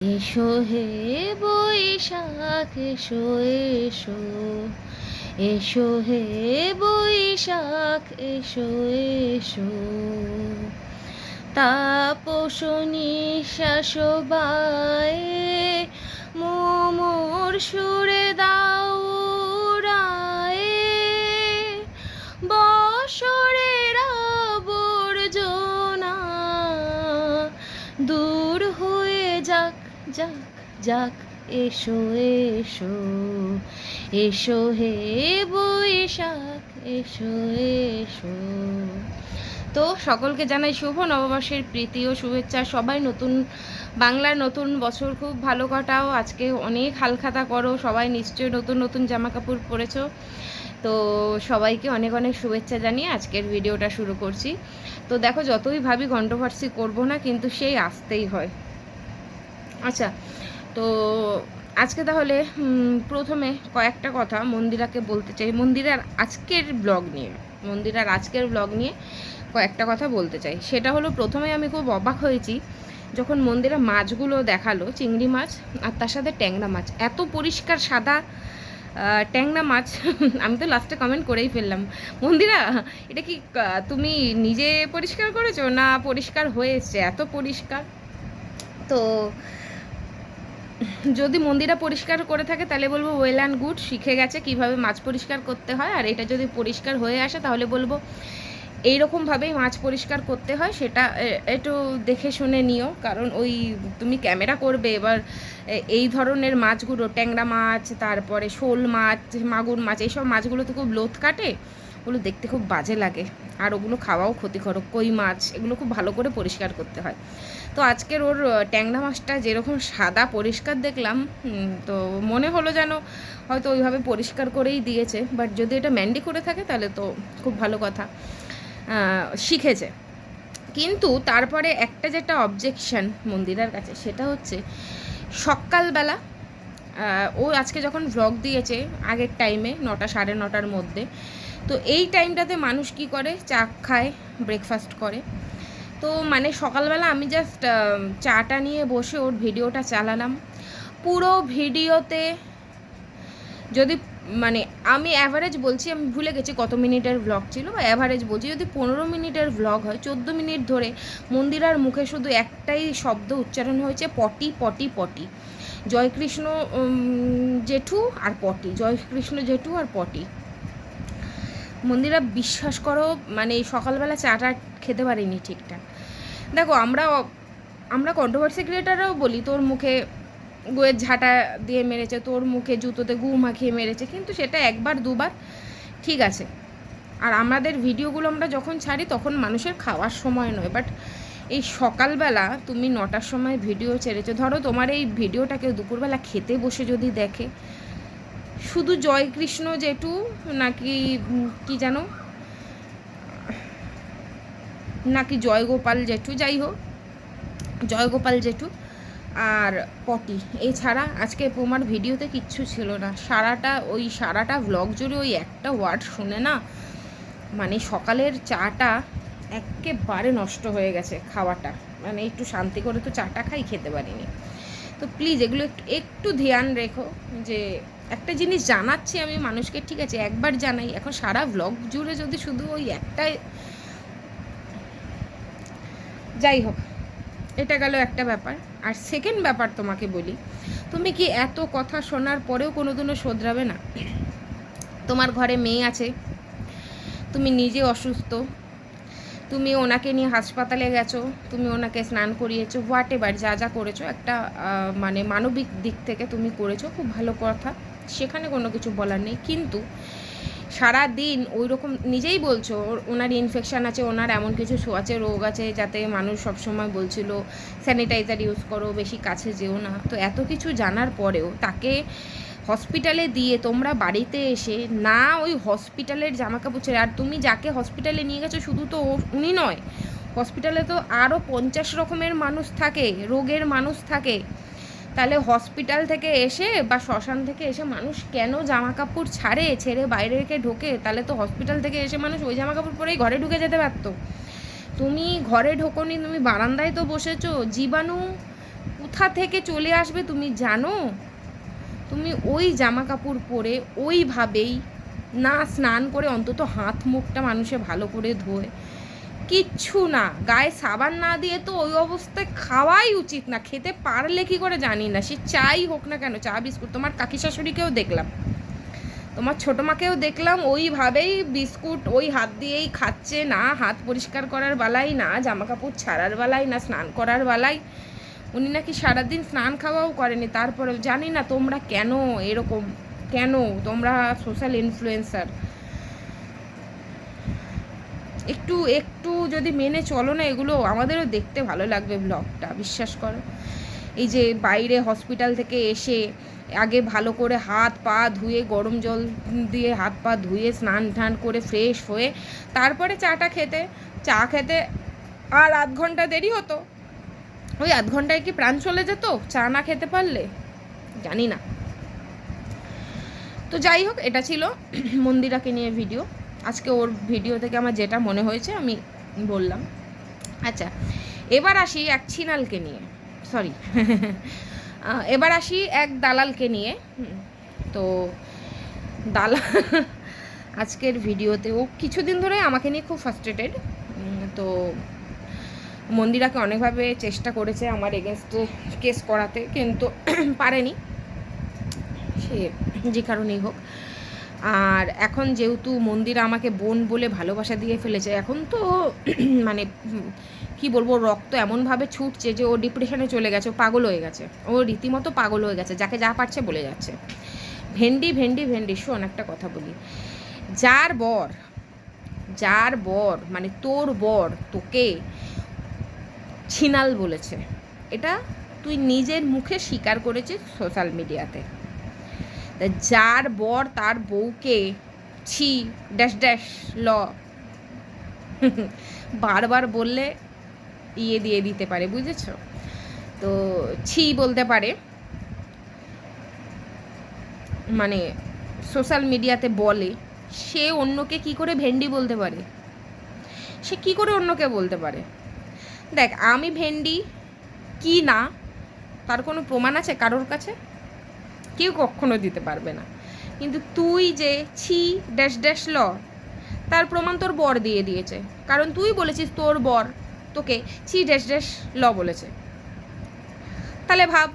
এসো হে বৈশাখ এসো এসো, এসো হে বৈশাখ এসো এসো, তাপস নিঃশ্বাস বায়ে মোমোর সুরে দাও রায়ে, বৎসরের আবর্জনা দূর হয়ে যাক যাক যাক, এসো এসো, এসো হে বৈশাখ এসো এসো। তো সকলকে জানাই শুভ নববর্ষের প্রীতি ও শুভেচ্ছা। সবাই নতুন বাংলার নতুন বছর খুব ভালো কাটাও। আজকে অনেক হালখাতা করো, সবাই নিশ্চয়ই নতুন নতুন জামা কাপড় পরেছো। তো সবাইকে অনেক অনেক শুভেচ্ছা জানিয়ে আজকের ভিডিওটা শুরু করছি। তো দেখো, যতই ভাবি কন্ট্রোভার্সি করবো না, কিন্তু সেই আসতেই হয়। আচ্ছা, তো আজকে তাহলে প্রথমে কয়েকটা কথা মন্দিরাকে বলতে চাই, মন্দিরার আজকের ব্লগ নিয়ে কয়েকটা কথা বলতে চাই। সেটা হলো, প্রথমে আমি খুব অবাক হয়েছি যখন মন্দিরা মাছগুলো দেখালো, চিংড়ি মাছ আর তার সাথে ট্যাংরা মাছ, এত পরিষ্কার সাদা ট্যাংরা মাছ। আমি তো লাস্টে কমেন্ট করেই ফেললাম, মন্দিরা এটা কি তুমি নিজে পরিষ্কার করেছো না পরিষ্কার হয়ে এসছে? এত পরিষ্কার। তো যদি মন্দিরা পরিষ্কার করে থাকে তাহলে বলবো ওয়েল অ্যান্ড গুড, শিখে গেছে কিভাবে মাছ পরিষ্কার করতে হয়। আর এটা যদি পরিষ্কার হয়ে আসে তাহলে বলবো এইরকমভাবেই মাছ পরিষ্কার করতে হয়, সেটা একটু দেখে শুনে নিও। কারণ ওই তুমি ক্যামেরা করবে, এবার এই ধরনের মাছগুলো, ট্যাংরা মাছ, তারপরে শোল মাছ, মাগুর মাছ, এইসব মাছগুলো তো খুব লোথ কাটে, ওগুলো দেখতে খুব বাজে লাগে, আর ওগুলো খাওয়াও ক্ষতিকারক। কই মাছ, এগুলো খুব ভালো করে পরিষ্কার করতে হয়। তো আজকের ওর ট্যাংরা মাছটা যেরকম সাদা পরিষ্কার দেখলাম, তো মনে হলো যেন হয়তো ওইভাবে পরিষ্কার করেই দিয়েছে। বাট যদি এটা ম্যান্ডি করে থাকে তাহলে তো খুব ভালো কথা, শিখেছে। কিন্তু তারপরে একটা যেটা অবজেকশন মন্দিরার কাছে, সেটা হচ্ছে সকালবেলা ও আজকে যখন ভ্লগ দিয়েছে আগের টাইমে 9টা সাড়ে 9টার মধ্যে, তো এই টাইমটাতে মানুষ কি করে, চা খায়, ব্রেকফাস্ট করে। তো মানে সকালবেলা আমি জাস্ট চাটা নিয়ে বসে ওর ভিডিওটা চালালাম। পুরো ভিডিওতে যদি মানে আমি অ্যাভারেজ বলছি, আমি ভুলে গেছি কত মিনিটের ভ্লগ ছিল, বা অ্যাভারেজ বলছি, যদি 15 মিনিটের ভ্লগ হয়, 14 মিনিট ধরে মন্দিরার মুখে শুধু একটাই শব্দ উচ্চারণ হয়েছে, পটি পটি পটি, জয়কৃষ্ণ জেঠু আর পটি, জয়কৃষ্ণ জেঠু আর পটি। মন্দিরা বিশ্বাস করো, মানে সকালবেলা চাটা খেতে পারিনি ঠিকঠাক। দেখো, আমরা কন্ট্রোভার্সি ক্রিয়েটাররাও বলি তোর মুখে গোয়ের ঝাঁটা দিয়ে মেরেছে, তোর মুখে জুতোতে গু মাখিয়ে মেরেছে, কিন্তু সেটা একবার দুবার ঠিক আছে। আর আমাদের ভিডিওগুলো আমরা যখন ছাড়ি তখন মানুষের খাওয়ার সময় নয়। বাট এই সকালবেলা তুমি 9টার সময় ভিডিও ছেড়েছো, ধরো তোমার এই ভিডিওটাকে দুপুরবেলা খেতে বসে যদি দেখে, শুধু জয়কৃষ্ণ জেঠু নাকি কি জানো, নাকি জয়গোপাল জেঠু, যাই হোক জয়গোপাল জেঠু আর পটি, এছাড়া আজকে তোমার ভিডিওতে কিচ্ছু ছিল না। সারাটা ভ্লগ জুড়ে ওই একটা ওয়ার্ড শুনে না, মানে সকালের চাটা একেবারে নষ্ট হয়ে গেছে খাওয়াটা। মানে একটু শান্তি করে তো চাটা খাই, খেতে পারিনি। তো প্লিজ এগুলো একটু ধ্যান রেখো। যে একটা জিনিস জানাচ্ছি আমি মানুষকে, ঠিক আছে একবার জানাই, এখন সারা ভ্লগ জুড়ে যদি শুধু ওই একটাই, যাই হোক, এটা গেল একটা ব্যাপার। আর সেকেন্ড ব্যাপার তোমাকে বলি, তুমি কি এত কথা শোনার পরেও কোনোদিনও শোধরাবে না? তোমার ঘরে মেয়ে আছে, তুমি নিজে অসুস্থ, তুমি ওনাকে নিয়ে হাসপাতালে গেছো, তুমি ওনাকে স্নান করিয়েছো, হোয়াট এভার যা যা করেছো, একটা মানে মানবিক দিক থেকে তুমি করেছো, খুব ভালো কথা, সেখানে কোনো কিছু বলার নেই। কিন্তু সারা দিন ওই রকম নিজেই বলছো ওনার ইনফেকশান আছে, ওনার এমন কিছু ছোঁয়াচে রোগ আছে যাতে মানুষ সবসময় বলছিল স্যানিটাইজার ইউজ করো, বেশি কাছে যেও না। তো এত কিছু জানার পরেও তাকে হসপিটালে দিয়ে তোমরা বাড়িতে এসে না ওই হসপিটালের জামাকাপড় ছেড়ে, আর তুমি যাকে হসপিটালে নিয়ে গেছো শুধু তো উনি নয়, হসপিটালে তো আরও 50 রকমের মানুষ থাকে, রোগের মানুষ থাকে। তাহলে হসপিটাল থেকে এসে বা শ্মশান থেকে এসে মানুষ কেন জামা কাপড় ছেড়ে বাইরে রেখে ঢোকে? তাহলে তো হসপিটাল থেকে এসে মানুষ ওই জামা কাপড় পরেই ঘরে ঢুকে যেতে পারতো। তুমি ঘরে ঢোকোনি, তুমি বারান্দায় তো বসেছো। জীবাণু কোথা থেকে চলে আসবে তুমি জানো? তুমি ওই জামা কাপড় পরে ওইভাবেই না স্নান করে অন্তত হাত মুখটা মানুষে ভালো করে ধোয়, কিচ্ছু না, গায়ে সাবান না দিয়ে তো ওই অবস্থায় খাওয়াই উচিত না। খেতে পারলে কি করে জানি না, সে চাই হোক না কেন, চা বিস্কুট। তোমার কাকি শাশুড়িকেও দেখলাম, তোমার ছোটো মাকেও দেখলাম ওইভাবেই বিস্কুট ওই হাত দিয়েই খাচ্ছে, না হাত পরিষ্কার করার বেলায়, না জামা কাপড় ছাড়ার বেলায়, না স্নান করার বেলায়। উনি নাকি সারাদিন স্নান খাওয়াও করেনি। তারপরে জানি না তোমরা কেন এরকম, কেন তোমরা সোশ্যাল ইনফ্লুয়েন্সার একটু একটু যদি মেনে চলো না এগুলো, আমাদেরও দেখতে ভালো লাগবে ব্লগটা, বিশ্বাস করো। এই যে বাইরে হসপিটাল থেকে এসে আগে ভালো করে হাত পা ধুয়ে, গরম জল দিয়ে হাত পা ধুয়ে স্নান টান করে ফ্রেশ হয়ে তারপরে চাটা খেতে, চা খেতে আর আধ ঘন্টা দেরি হতো। ওই আধ ঘন্টায় কি প্রাণ চলে যেত চা না খেতে পারলে? জানি না। তো যাই হোক, এটা ছিল মন্দিরাকে নিয়ে ভিডিও। আজকে ওর ভিডিও থেকে আমার যেটা মনে হয়েছে আমি বললাম। আচ্ছা, এবার আসি এক ছিনালকে নিয়ে, সরি এবার আসি এক দালালকে নিয়ে। তো দালাল আজকের ভিডিওতে ও কিছুদিন ধরে আমাকে নিয়ে খুব ফ্রাস্ট্রেটেড। তো মন্দিরাকে অনেকভাবে চেষ্টা করেছে আমার এগেনস্টে কেস করাতে, কিন্তু পারেনি, সে যে কারণেই হোক। আর এখন যেহেতু মন্দিরা আমাকে বোন বলে ভালোবাসা দিয়ে ফেলেছে, এখন তো মানে কি বলবো, রক্ত এমনভাবে ছুটছে যে ও ডিপ্রেশনে চলে গেছে, ও পাগল হয়ে গেছে, ও রীতিমতো পাগল হয়ে গেছে, যাকে যা পারছে বলে যাচ্ছে। ভেন্ডি ভেন্ডি ভেন্ডি। শোন একটা কথা বলি, যার বর মানে তোর বর তোকে ছিনাল বলেছে, এটা তুই নিজের মুখে স্বীকার করেছিস সোশ্যাল মিডিয়াতে। যার বর তার বউকে ছি ড্যাশ ড্যাশ ল বারবার বললে দিয়ে দিতে পারে, বুঝেছ? তো ছি বলতে পারে, মানে সোশ্যাল মিডিয়াতে বলে, সে অন্যকে কি করে ভেন্ডি বলতে পারে? সে কি করে অন্যকে বলতে পারে? দেখ, আমি ভেন্ডি কি না তার কোনো প্রমাণ আছে কারোর কাছে? কেউ কখনো দিতে পারবে না। কিন্তু তুই যে ছি ড্যাশ ড্যাশ ল, তার প্রমাণ তোর বর দিয়ে দিয়েছে, কারণ তুই বলেছিস তোর বর তোকে ছি ড্যাশ ড্যাশ ল বলেছে। তাহলে ভাব,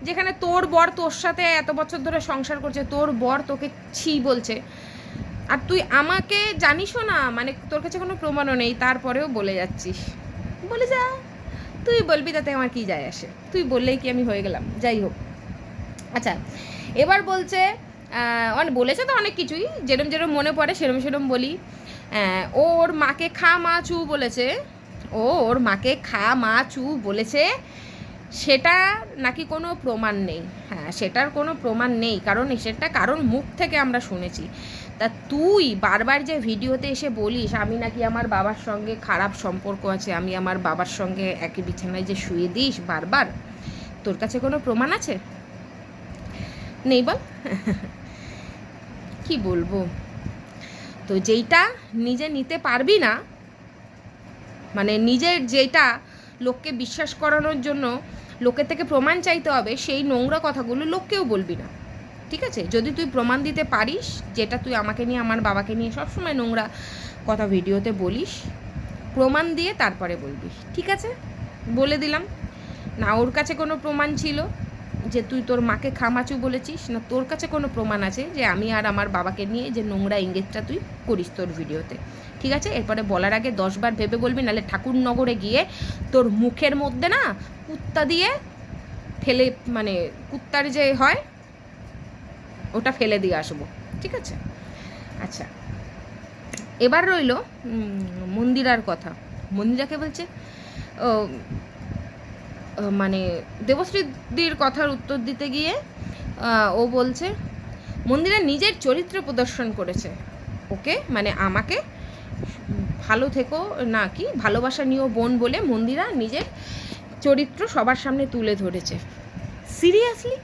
যেখানে তোর বর তোর সাথে এত বছর ধরে সংসার করছে, তোর বর তোকে ছি বলছে, আর তুই আমাকে জানিসও না, মানে তোর কাছে কোনো প্রমাণও নেই, তারপরেও বলে যাচ্ছিস। বলে যা, তুই বলবি, তাতে আমার কি যায় আসে? তুই বললেই কি আমি হয়ে গেলাম? যাই হোক, আচ্ছা এবার বলছে, বলেছে তো অনেক কিছুই, যেরম যেরম মনে পড়ে সেরম সেরম বলি। ওর মাকে খা মা চু বলেছে, ওর মাকে খা মা চু বলেছে, সেটা নাকি কোনো প্রমাণ নেই। হ্যাঁ, সেটার কোনো প্রমাণ নেই, কারণ সেটা কারণ মুখ থেকে আমরা শুনেছি। তা তুই বারবার যে ভিডিওতে এসে বলিস আমি নাকি আমার বাবার সঙ্গে খারাপ সম্পর্ক আছে, আমি আমার বাবার সঙ্গে একই বিছানায় যে শুয়ে দিস বারবার, তোর কাছে কোনো প্রমাণ আছে? নেই, বল। কি বলবো? তো যেইটা নিজে নিতে পারবি না, মানে নিজের যেটা লোককে বিশ্বাস করানোর জন্য লোকের থেকে প্রমাণ চাইতে হবে, সেই নোংরা কথাগুলো লোককেও বলবি না, ঠিক আছে? যদি তুই প্রমাণ দিতে পারিস, যেটা তুই আমাকে নিয়ে আমার বাবাকে নিয়ে সবসময় নোংরা কথা ভিডিওতে বলিস, প্রমাণ দিয়ে তারপরে বলবি, ঠিক আছে? বলে দিলাম না ওর কাছে কোনো প্রমাণ ছিল যে তুই তোর মাকে খামাচু বলেছিস, না তোর কাছে কোনো প্রমাণ আছে যে আমি আর আমার বাবাকে নিয়ে যে নোংরা ইঙ্গিতটা তুই করিস তোর ভিডিওতে, ঠিক আছে? এরপরে বলার আগে 10 বার ভেবে বলবি, নাহলে ঠাকুরনগরে গিয়ে তোর মুখের মধ্যে না কুত্তা দিয়ে ফেলে, মানে কুত্তার যে হয় ওটা ফেলে দিয়ে আসবো, ঠিক আছে? আচ্ছা, এবার রইল মন্দিরার কথা। মন্দিরাকে বলছে, মানে দেবশ্রীদির কথার উত্তর দিতে গিয়ে ও বলছে মন্দিরা নিজের চরিত্র প্রদর্শন করেছে, ওকে মানে আমাকে ভালো থেকো না কি ভালোবাসা নিয়েও বোন বলে মন্দিরা নিজের চরিত্র সবার সামনে তুলে ধরেছে। সিরিয়াসলি?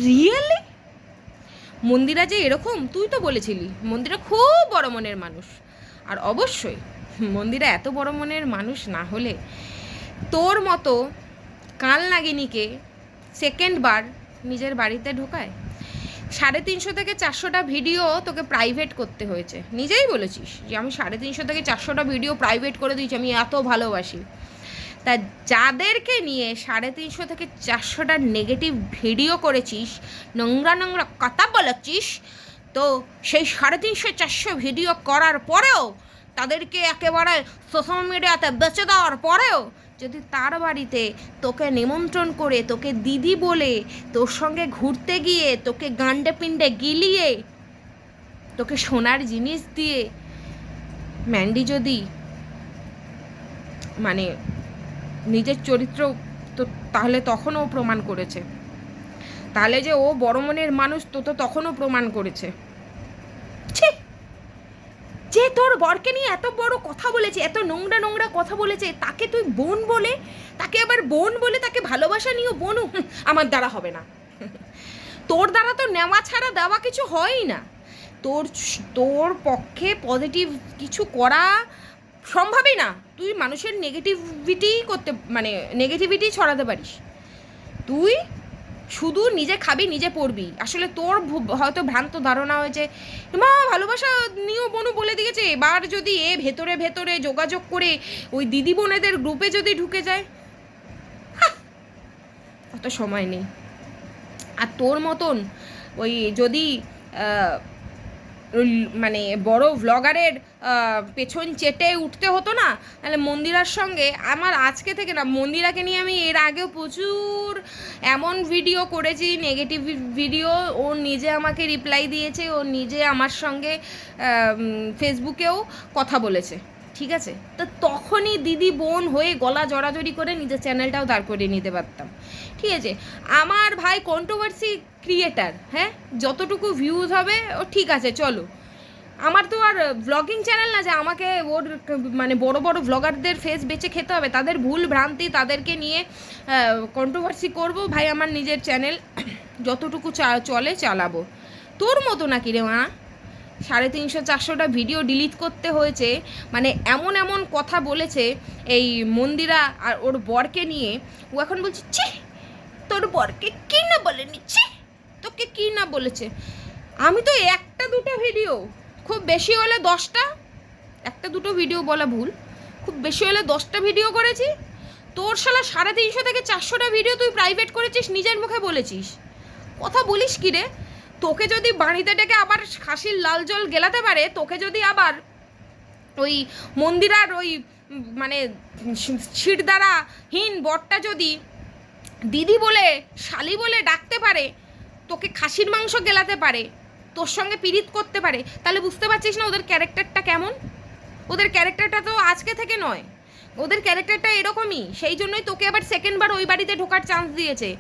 রিয়েলি? মন্দিরা যে এরকম, তুই তো বলেছিলি মন্দিরা খুব বড় মনের মানুষ, আর অবশ্যই মন্দিরা এত বড় মনের মানুষ না হলে তোর মতো কাল নাগিনীকে সেকেন্ড বার নিজের বাড়িতে ঢোকায়? 350 থেকে 400টা ভিডিও তোকে প্রাইভেট করতে হয়েছে, নিজেই বলেছিস যে আমি 350 থেকে 400টা ভিডিও প্রাইভেট করে দিয়েছি, আমি এত ভালোবাসি। তা যাদেরকে নিয়ে 350 থেকে 400টা নেগেটিভ ভিডিও করেছিস, নোংরা নোংরা কথা বলেছিস, তো সেই 350-400 ভিডিও করার পরেও, তাদেরকে একেবারে সোশ্যাল মিডিয়াতে বেচে দেওয়ার পরেও, যদি তার বাড়িতে তোকে নিমন্ত্রণ করে, তোকে দিদি বলে, তোর সঙ্গে ঘুরতে গিয়ে, তোকে গান্ডে পিণ্ডে গিলিয়ে, তোকে সোনার জিনিস দিয়ে ম্যান্ডি যদি মানে নিজের চরিত্র, তো তাহলে তখনও প্রমাণ করেছে, তাহলে যে ও বড় মনের মানুষ তো তখনও প্রমাণ করেছে। যে তোর বরকে নিয়ে এত বড় কথা বলেছে, এত নোংরা নোংরা কথা বলেছে, তাকে তুই বোন বলে, তাকে আবার বোন বলে তাকে ভালোবাসা নিয়েও বোনও, আমার দ্বারা হবে না। তোর দ্বারা তো নেওয়া ছাড়া দেওয়া কিছু হয়ই না। তোর পক্ষে পজিটিভ কিছু করা সম্ভবই না। তুই মানুষের নেগেটিভিটি করতে, মানে নেগেটিভিটি ছড়াতে পারিস। তুই শুধু নিজে খাবি, নিজে পড়বি। আসলে তোর হয়তো ভ্রান্ত ধারণা হয়েছে, মা ভালোবাসা নিয়েও বোনও বলে দিয়েছে, এবার যদি এ ভেতরে ভেতরে যোগাযোগ করে ওই দিদি বোনেদের গ্রুপে যদি ঢুকে যায়, অত সময় নেই। আর তোর মতন ওই যদি মানে বড় ভ্লগারের পেছন চেটে উঠতে হতো না, তাহলে মন্দিরার সঙ্গে আমার আজকে থেকে না, মন্দিরাকে নিয়ে আমি এর আগেও প্রচুর এমন ভিডিও করেছি, নেগেটিভ ভিডিও। ও নিজে আমাকে রিপ্লাই দিয়েছে, ও নিজে আমার সঙ্গে ফেসবুকেও কথা বলেছে, ঠিক আছে? তো তখনই দিদি বোন হয়ে গলা জড়াজড়ি করে নিজের চ্যানেলটাও দাঁড় করিয়ে নিতে পারতাম, ঠিক আছে? আমার ভাই কন্ট্রোভার্সি ক্রিয়েটার, হ্যাঁ, যতটুকু ভিউজ হবে ও ঠিক আছে, চলো। আমার তো আর ব্লগিং চ্যানেল না যে আমাকে ওর মানে বড় বড় ভ্লগারদের ফেস বেচে খেতে হবে, তাদের ভুল ভ্রান্তি, তাদেরকে নিয়ে কন্ট্রোভার্সি করব। ভাই আমার নিজের চ্যানেল যতটুকু চলে চালাবো। তোর মতো নাকি রে মা 350-400টা ভিডিও ডিলিট করতে হয়েছে, মানে এমন এমন কথা বলেছে এই মন্দিরা আর ওর বরকে নিয়ে। ও এখন বলছে ছি, তোর বরকে কী না বলে নিচ্ছি, তোকে কী না বলেছে। আমি তো একটা দুটো ভিডিও, খুব বেশি হলে 10টা, একটা দুটো ভিডিও বলা ভুল, খুব বেশি হলে 10টা ভিডিও করেছি। তোর শালা 350 থেকে 400টা ভিডিও তুই প্রাইভেট করেছিস, নিজের মুখে বলেছিস। কথা বলিস কি রে? তোকে যদি বাড়িতে ডেকে আবার খাসির লাল জল গেলাতে পারে, তোকে যদি আবার ওই মন্দিরার ওই মানে ছিটদারাহীন বরটা যদি দিদি বলে, শালি বলে ডাকতে পারে, তোকে খাসির মাংস গেলাতে পারে, তোর সঙ্গে পীড়িত করতে পারে, তাহলে বুঝতে পারছিস না ওদের ক্যারেক্টারটা কেমন? ওদের ক্যারেক্টারটা তো আজকে থেকে নয়, ওদের ক্যারেক্টারটা এরকমই। সেই জন্যই তোকে আবার সেকেন্ডবার ওই বাড়িতে ঢোকার চান্স দিয়েছে,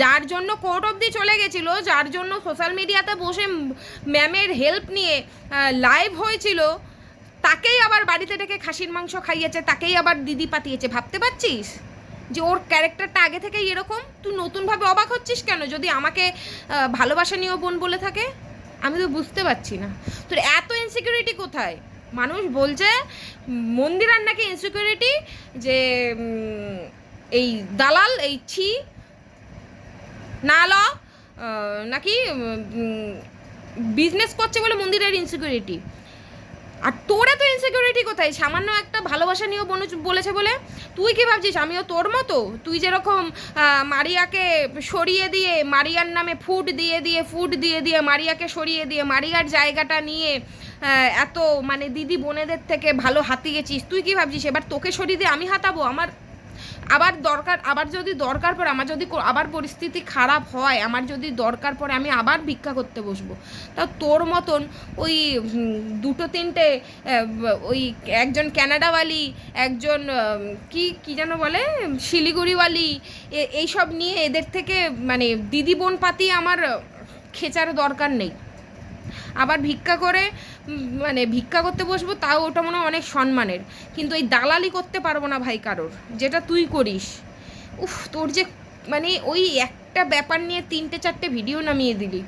যার জন্য কোর্ট অবধি চলে গেছিলো, যার জন্য সোশ্যাল মিডিয়াতে বসে ম্যামের হেল্প নিয়ে লাইভ হয়েছিল, তাকেই আবার বাড়িতে ডেকে খাসির মাংস খাইয়েছে, তাকেই আবার দিদি পাঠিয়েছে। ভাবতে পারছিস যে ওর ক্যারেক্টারটা আগে থেকেই এরকম? তুই নতুনভাবে অবাক হচ্ছিস কেন যদি আমাকে ভালোবাসা নিয়েও বোন বলে থাকে? আমি তো বুঝতে পারছি না তোর এত ইনসিকিউরিটি কোথায়। মানুষ বলছে মন্দিরার নাকি ইনসিকিউরিটি, যে এই দালাল, এই ছি নালা নাকি বিজনেস করছে বলে মন্দিরের ইনসিকিউরিটি। আর তোরা তো ইনসিকিউরিটি কোথায়? সামান্য একটা ভালোবাসা নিয়েও বলেছে বলে। তুই কি ভাবছিস আমিও তোর মতো? তুই যেরকম মারিয়াকে সরিয়ে দিয়ে, মারিয়ার নামে ফুড দিয়ে মারিয়াকে সরিয়ে দিয়ে মারিয়ার জায়গাটা নিয়ে এত মানে দিদি বোনেদের থেকে ভালো হাতিয়েছিস, তুই কি ভাবছিস এবার তোকে সরিয়ে দিয়ে আমি হাতাবো? আবার যদি দরকার পড়ে, আমার যদি আবার পরিস্থিতি খারাপ হয়, আমার যদি দরকার পড়ে, আমি আবার ভিক্ষা করতে বসবো। তাও তোর মতন ওই দুটো তিনটে ওই একজন ক্যানাডাওয়ালি, একজন কি যেন বলে শিলিগুড়িওয়ালি, এইসব নিয়ে এদের থেকে মানে দিদি বোন পাতি আমার খেচার দরকার নেই। আবার ভিক্ষা করে মানে ভিক্ষা করতে বসবো, তাও ওটা মনে হয় অনেক সম্মানের, কিন্তু এই দালালি করতে পারবো না ভাই কারোর, যেটা তুই করিস। উফ, তোর যে মানে ওই একটা ব্যাপার নিয়ে 3-4টে ভিডিও নামিয়ে দিলি,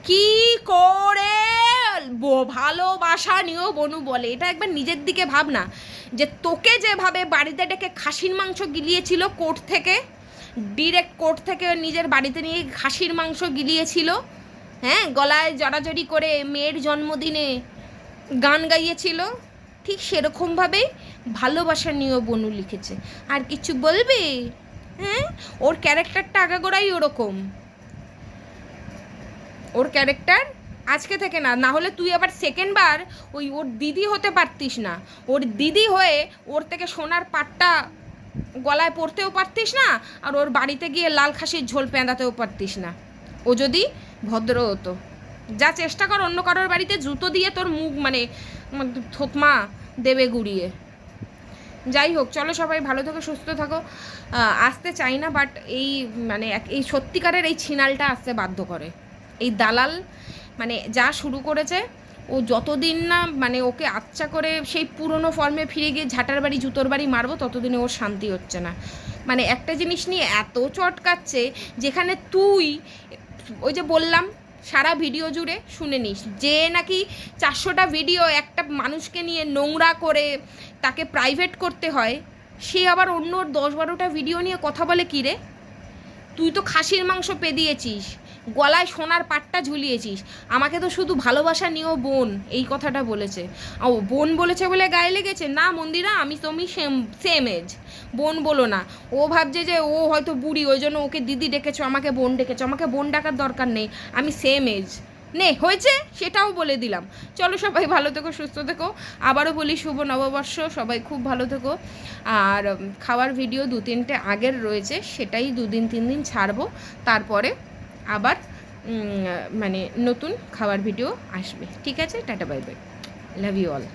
কি করে ভালোবাসা নিয়েও বনু বলে? এটা একবার নিজের দিকে ভাব না, যে তোকে যেভাবে বাড়িতে ডেকে খাসির মাংস গিলিয়েছিল কোর্ট থেকে, ডিরেক্ট কোর্ট থেকে নিজের বাড়িতে নিয়ে খাসির মাংস গিলিয়েছিল, হ্যাঁ, গলায় জড়াজড়ি করে মেয়ের জন্মদিনে গান গাইয়েছিল, ঠিক সেরকমভাবেই ভালোবাসা নিয়েও বনু লিখেছে। আর কিছু বলবে? হ্যাঁ, ওর ক্যারেক্টারটা আগাগোড়াই ওরকম, ওর ক্যারেক্টার আজকে থেকে না, না হলে তুই আবার সেকেন্ডবার ওর দিদি হতে পারতিস না, ওর দিদি হয়ে ওর থেকে সোনার পাটটা গলায় পরতেও পারতিস না, আর ওর বাড়িতে গিয়ে লাল খাসির ঝোল পেঁদাতেও পারতিস না, ও যদি ভদ্র হতো। যা চেষ্টা কর অন্য কারোর বাড়িতে জুতো দিয়ে তোর মুখ মানে থতমা দেবে গুড়িয়ে। যাই হোক, চলো সবাই ভালো থাকো, সুস্থ থাকো। আসতে চাই না, বাট এই মানে এই সত্যিকারের এই ছিনালটা আসতে বাধ্য করে। এই দালাল মানে যা শুরু করেছে, ও যতদিন না মানে ওকে আচ্ছা করে সেই পুরনো ফর্মে ফিরে গিয়ে ঝাঁটার বাড়ি জুতোর বাড়ি মারবো, ততদিনে ওর শান্তি হচ্ছে না। মানে একটা জিনিস নিয়ে এত চটকাচ্ছে, যেখানে তুই ওই যে বললাম সারা ভিডিও জুড়ে শুনে নিস, যে নাকি 400টা ভিডিও একটা মানুষকে নিয়ে নোংরা করে তাকে প্রাইভেট করতে হয়, সে আবার অন্য 10-12টা ভিডিও নিয়ে কথা বলে কী রে? তুই তো খাসির মাংস পেদিয়েছিস, গলায় সোনার পাটটা ঝুলিয়েছিস, আমাকে তো শুধু ভালোবাসা নিয়েও বোন এই কথাটা বলেছে। ও বোন বলেছে বলে গায়ে লেগেছে? না মন্দিরা, আমি তুমি সেম এজ, বোন বলো না। ও ভাবছে যে ও হয়তো বুড়ি, ওই জন্য ওকে দিদি ডেকেছো, আমাকে বোন ডেকেছো। আমাকে বোন ডাকার দরকার নেই, আমি সেম এজ। নে হয়েছে, সেটাও বলে দিলাম। চলো সবাই ভালো থেকো, সুস্থ থেকো। আবারও বলি শুভ নববর্ষ, সবাই খুব ভালো থেকো। আর খাওয়ার ভিডিও 2-3টে আগের রয়েছে, সেটাই 2-3 দিন ছাড়বো, তারপরে আবার মানে নতুন খাওয়ার ভিডিও আসবে। ঠিক আছে, tata bye bye, love you all.